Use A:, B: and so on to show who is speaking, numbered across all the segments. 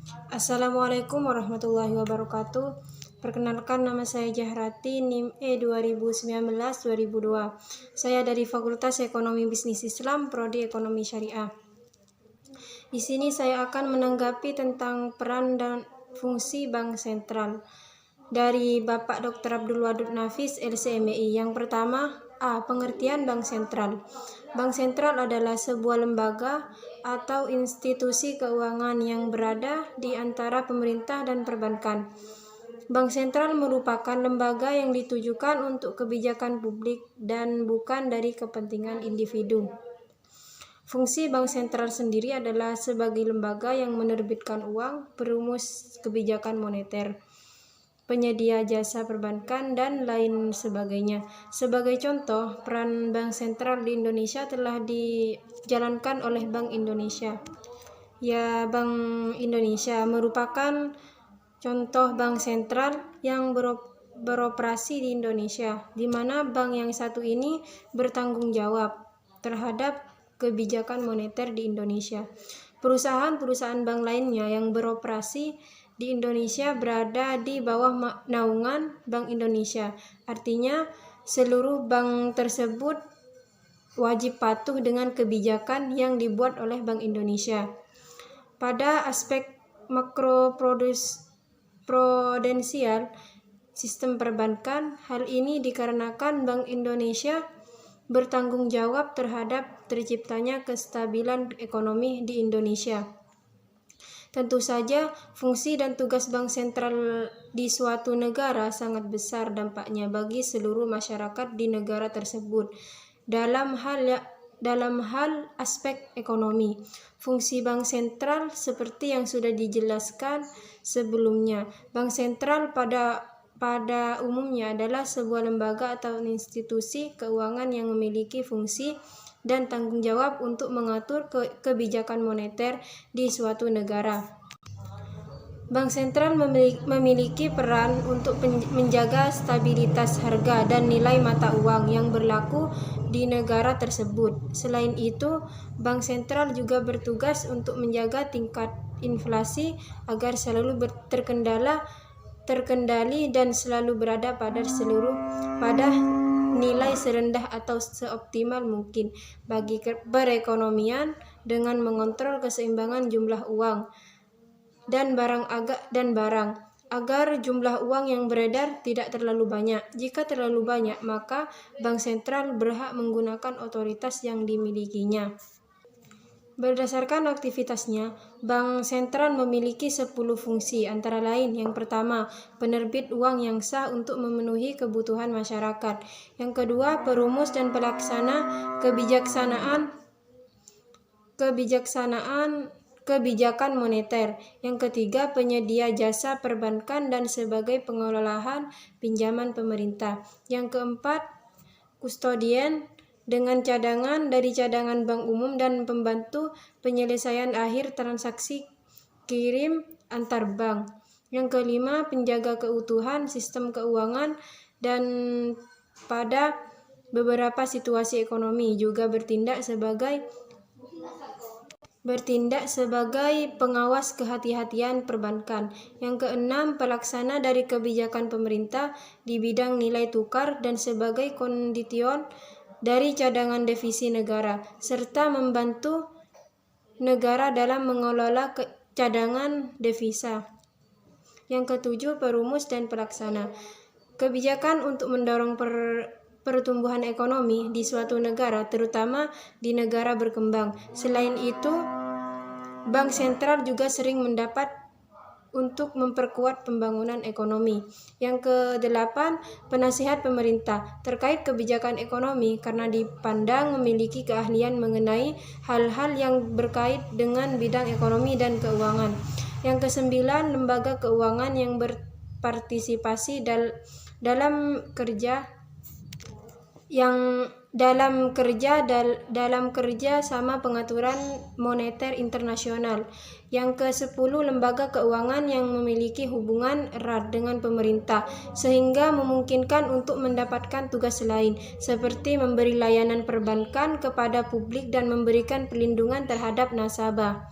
A: Assalamualaikum warahmatullahi wabarakatuh. Perkenalkan, nama saya Jahrati, NIM E 2019-2002. Saya dari Fakultas Ekonomi Bisnis Islam, Prodi Ekonomi Syariah. Di sini saya akan menanggapi tentang peran dan fungsi Bank Sentral dari Bapak Dr. Abdul Wadud Nafis, LCMI. Yang pertama, pengertian Bank Sentral. Bank Sentral adalah sebuah lembaga atau institusi keuangan yang berada di antara pemerintah dan perbankan. Bank Sentral merupakan lembaga yang ditujukan untuk kebijakan publik dan bukan dari kepentingan individu. Fungsi Bank Sentral sendiri adalah sebagai lembaga yang menerbitkan uang, perumus kebijakan moneter, penyedia jasa perbankan, dan lain sebagainya. Sebagai contoh, peran Bank Sentral di Indonesia telah dijalankan oleh Bank Indonesia. Bank Indonesia merupakan contoh bank sentral yang beroperasi di Indonesia, di mana bank yang satu ini bertanggung jawab terhadap kebijakan moneter di Indonesia. Perusahaan-perusahaan bank lainnya yang beroperasi di Indonesia berada di bawah naungan Bank Indonesia. Artinya, seluruh bank tersebut wajib patuh dengan kebijakan yang dibuat oleh Bank Indonesia. Pada aspek makroprudensial sistem perbankan, hal ini dikarenakan Bank Indonesia bertanggung jawab terhadap terciptanya kestabilan ekonomi di Indonesia. Tentu saja, fungsi dan tugas Bank Sentral di suatu negara sangat besar dampaknya bagi seluruh masyarakat di negara tersebut. Dalam hal aspek ekonomi, fungsi Bank Sentral seperti yang sudah dijelaskan sebelumnya. Bank Sentral pada umumnya adalah sebuah lembaga atau institusi keuangan yang memiliki fungsi dan tanggung jawab untuk mengatur kebijakan moneter di suatu negara. Bank Sentral memiliki peran untuk menjaga stabilitas harga dan nilai mata uang yang berlaku di negara tersebut. Selain itu, Bank Sentral juga bertugas untuk menjaga tingkat inflasi agar selalu terkendali dan selalu berada pada nilai serendah atau seoptimal mungkin bagi perekonomian dengan mengontrol keseimbangan jumlah uang dan barang agar jumlah uang yang beredar tidak terlalu banyak. Jika terlalu banyak, maka Bank Sentral berhak menggunakan otoritas yang dimilikinya. Berdasarkan aktivitasnya, Bank Sentral memiliki 10 fungsi, antara lain: yang pertama, penerbit uang yang sah untuk memenuhi kebutuhan masyarakat. Yang kedua, perumus dan pelaksana kebijakan moneter. Yang ketiga, penyedia jasa perbankan dan sebagai pengelolaan pinjaman pemerintah. Yang keempat, kustodien dengan cadangan dari cadangan bank umum dan pembantu penyelesaian akhir transaksi kirim antar bank. Yang kelima, penjaga keutuhan sistem keuangan dan pada beberapa situasi ekonomi juga bertindak sebagai pengawas kehati-hatian perbankan. Yang keenam, pelaksana dari kebijakan pemerintah di bidang nilai tukar dan sebagai kondition dari cadangan devisa negara, serta membantu negara dalam mengelola cadangan devisa. Yang ketujuh, perumus dan pelaksana kebijakan untuk mendorong pertumbuhan ekonomi di suatu negara, terutama di negara berkembang. Selain itu, Bank Sentral juga sering mendapat untuk memperkuat pembangunan ekonomi. Yang kedelapan, penasihat pemerintah terkait kebijakan ekonomi karena dipandang memiliki keahlian mengenai hal-hal yang berkait dengan bidang ekonomi dan keuangan. Yang kesembilan, lembaga keuangan yang berpartisipasi dalam kerja sama pengaturan moneter internasional. Yang ke-10, lembaga keuangan yang memiliki hubungan erat dengan pemerintah sehingga memungkinkan untuk mendapatkan tugas lain seperti memberi layanan perbankan kepada publik dan memberikan perlindungan terhadap nasabah.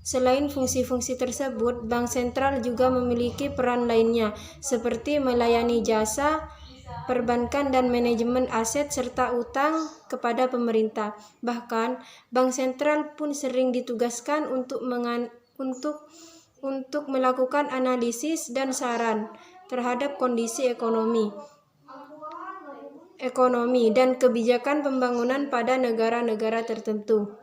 A: Selain fungsi-fungsi tersebut, bank sentral juga memiliki peran lainnya, seperti melayani jasa perbankan dan manajemen aset serta utang kepada pemerintah. Bahkan, bank sentral pun sering ditugaskan untuk melakukan analisis dan saran terhadap kondisi ekonomi dan kebijakan pembangunan pada negara-negara tertentu.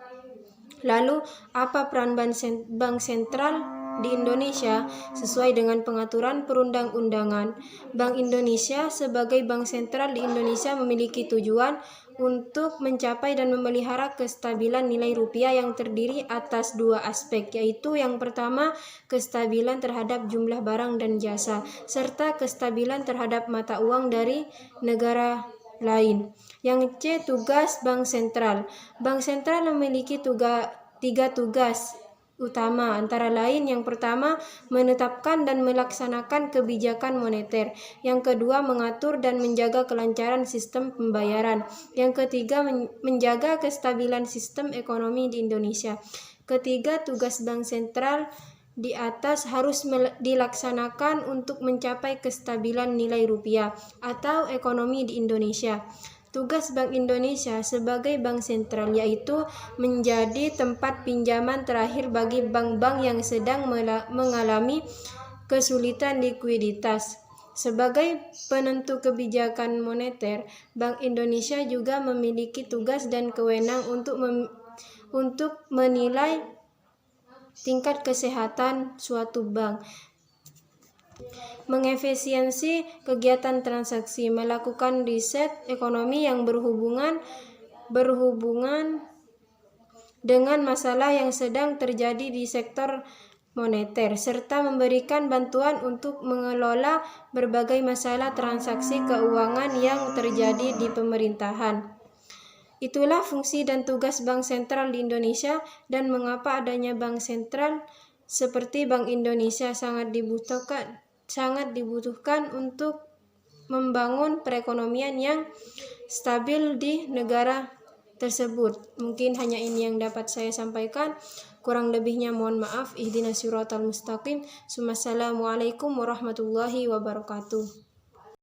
A: Lalu, apa peran bank sentral di Indonesia? Sesuai dengan pengaturan perundang-undangan, Bank Indonesia sebagai bank sentral di Indonesia memiliki tujuan untuk mencapai dan memelihara kestabilan nilai rupiah yang terdiri atas dua aspek, yaitu yang pertama, kestabilan terhadap jumlah barang dan jasa, serta kestabilan terhadap mata uang dari negara lain. Yang C, tugas bank sentral. Bank sentral memiliki tiga tugas utama, antara lain yang pertama, menetapkan dan melaksanakan kebijakan moneter. Yang kedua, mengatur dan menjaga kelancaran sistem pembayaran. Yang ketiga, menjaga kestabilan sistem ekonomi di Indonesia. Ketiga, tugas bank sentral di atas harus dilaksanakan untuk mencapai kestabilan nilai rupiah atau ekonomi di Indonesia. Tugas Bank Indonesia sebagai bank sentral yaitu menjadi tempat pinjaman terakhir bagi bank-bank yang sedang mengalami kesulitan likuiditas. Sebagai penentu kebijakan moneter, Bank Indonesia juga memiliki tugas dan kewenang untuk menilai tingkat kesehatan suatu bank, mengefisiensi kegiatan transaksi, melakukan riset ekonomi yang berhubungan dengan masalah yang sedang terjadi di sektor moneter, serta memberikan bantuan untuk mengelola berbagai masalah transaksi keuangan yang terjadi di pemerintahan. Itulah fungsi dan tugas bank sentral di Indonesia dan mengapa adanya bank sentral seperti Bank Indonesia sangat dibutuhkan untuk membangun perekonomian yang stabil di negara tersebut. Mungkin hanya ini yang dapat saya sampaikan. Kurang lebihnya mohon maaf. Ihdinas siratal mustaqim. Assalamualaikum warahmatullahi wabarakatuh.